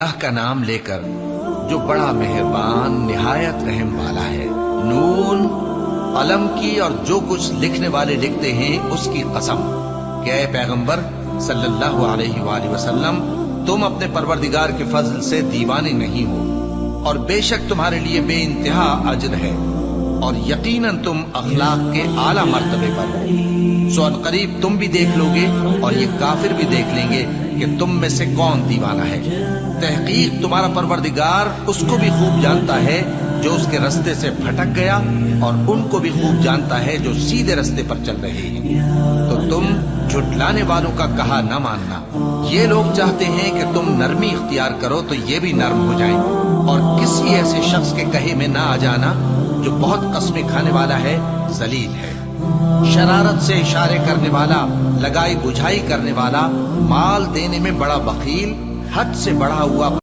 अल्लाह का नाम लेकर जो बड़ा मेहरबान निहायत रहम वाला है। नून, कलम की और जो कुछ लिखने वाले लिखते हैं उसकी कसम कि ऐ पैगंबर सल्लल्लाहु अलैहि वसल्लम, तुम अपने परवरदिगार के फजल से दीवाने नहीं हो और बेशक तुम्हारे लिए बेइंतहा अजर है और यकीनन तुम अखलाक के आला मर्तबे पर हो। सो अनकरीब तुम भी देख लोगे और ये काफिर भी देख लेंगे कि तुम में से कौन दीवाना है। तहकीक तुम्हारा परवरदिगार उसको भी खूब जानता है जो उसके रास्ते से भटक गया और उनको भी खूब जानता है जो सीधे रास्ते पर चल रहे हैं। तो तुम झुटलाने वालों का कहा न मानना। ये लोग चाहते हैं कि तुम नरमी इख्तियार करो तो ये भी नर्म हो जाएं और किसी ऐसे शख्स के कहे में ना आ जाना जो बहुत कस्में खाने वाला है, जलील है, शरारत से इशारे करने वाला, लगाई बुझाई करने वाला, माल देने में बड़ा बखील, हद से बढ़ा हुआ